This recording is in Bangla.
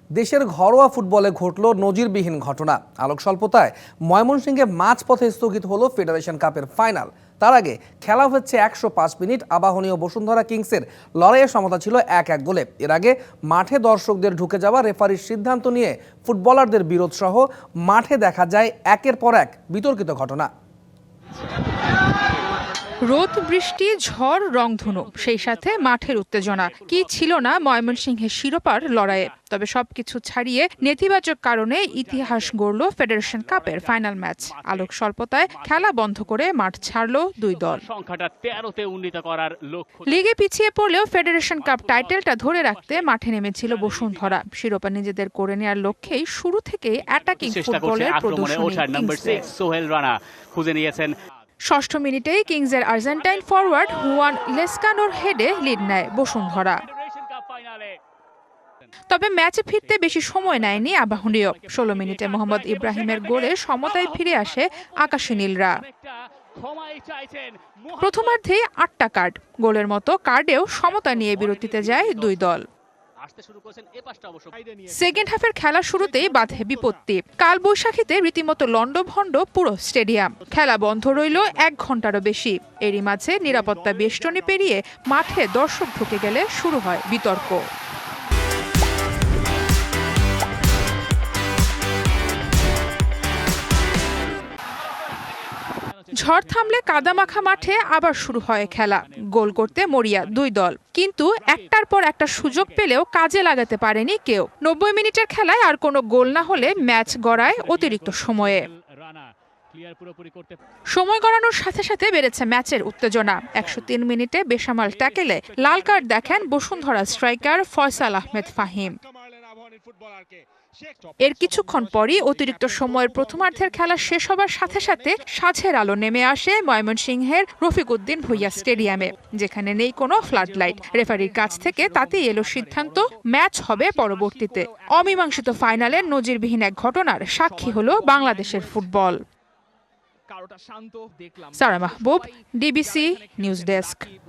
দেশের ঘরোয়া ফুটবলে ঘটল নজিরবিহীন ঘটনা। আলোক স্বল্পতায় ময়মনসিংহে মাঝপথে স্থগিত হলো ফেডারেশন কাপের ফাইনাল। তার আগে খেলা হচ্ছে 105 মিনিট। আবাহনী ও বসুন্ধরা কিংসের লড়াইয়ের সমতা ছিল 1-1 গোলে। এর আগে মাঠে দর্শকদের ঢুকে যাওয়া রেফারির সিদ্ধান্ত নিয়ে ফুটবলারদের বিরোধ সহ মাঠে দেখা যায় একের পর এক বিতর্কিত ঘটনা। রোদ, বৃষ্টি, ঝড়, রংধনু, সেই সাথে মাঠের উত্তেজনা কি ছিল না ময়মনসিংহের শিরোপার লড়াইয়ে। তবে সবকিছু ছাড়িয়ে নেতিবাচক কারণে ইতিহাস গড়ল ফেডারেশন কাপের ফাইনাল ম্যাচ। আলোক স্বল্পতায় খেলা বন্ধ করে মাঠ ছাড়ল দুই দল। লিগে পিছিয়ে পড়লেও ফেডারেশন কাপ টাইটেলটা ধরে রাখতে মাঠে নেমেছিল বসুন্ধরা। শিরোপা নিজেদের করে নেওয়ার লক্ষ্যেই শুরু থেকে অ্যাটাকিং ফুটবলের প্রদর্শনী। ষষ্ঠ মিনিটেই কিংসের আর্জেন্টাইন ফরওয়ার্ড হুয়ান লেসকানোর হেডে লিড নেয় বসুন্ধরা। তবে ম্যাচে ফিরতে বেশি সময় নেয়নি আবাহনীও। 16 মিনিটে মোহাম্মদ ইব্রাহিমের গোলে সমতায় ফিরে আসে আকাশী নীলরা। প্রথমার্ধেই 8টা কার্ড, গোলের মতো কার্ডেও সমতা নিয়ে বিরতিতে যায় দুই দল। সেকেন্ড হাফের খেলা শুরুতেই বাধে বিপত্তি। কালবৈশাখীতে রীতিমতো লন্ডভন্ড পুরো স্টেডিয়াম। খেলা বন্ধ রইল 1 ঘন্টারও বেশি। এরই মাঝে নিরাপত্তা বেষ্টনী পেরিয়ে মাঠে দর্শক ঢুকে গেলে শুরু হয় বিতর্ক। ঝড় থামলে কাদামাখা মাঠে আবার শুরু হয় খেলা। গোল করতে মরিয়া দুই দল, কিন্তু একটার পর একটা সুযোগ পেলেও কাজে লাগাতে পারেনি কেউ। 90 মিনিটের খেলায় আর কোনো গোল না হলে ম্যাচ গড়ায় অতিরিক্ত সময়ে। সময় গড়ানোর সাথে সাথে বেড়েছে ম্যাচের উত্তেজনা। 103 মিনিটে বেসামাল ট্যাকেলে লাল কার্ড দেখেন বসুন্ধরা স্ট্রাইকার ফয়সাল আহমেদ ফাহিম। এর কিছুক্ষণ পরই অতিরিক্ত সময়ের প্রথমার্ধের খেলা শেষ হবার সাথে সাথে সাঁঝের আলো নেমে আসে ময়মনসিংহের রফিক উদ্দিন ভুইয়া স্টেডিয়ামে, যেখানে নেই কোনো ফ্লাড লাইট। রেফারির কাছ থেকে তাতেই এলো সিদ্ধান্ত ম্যাচ হবে পরবর্তীতে। অমীমাংসিত ফাইনালের নজিরবিহীন এক ঘটনার সাক্ষী হলো বাংলাদেশের ফুটবল। সারা মাহবুব, ডিবিসি নিউজ ডেস্ক।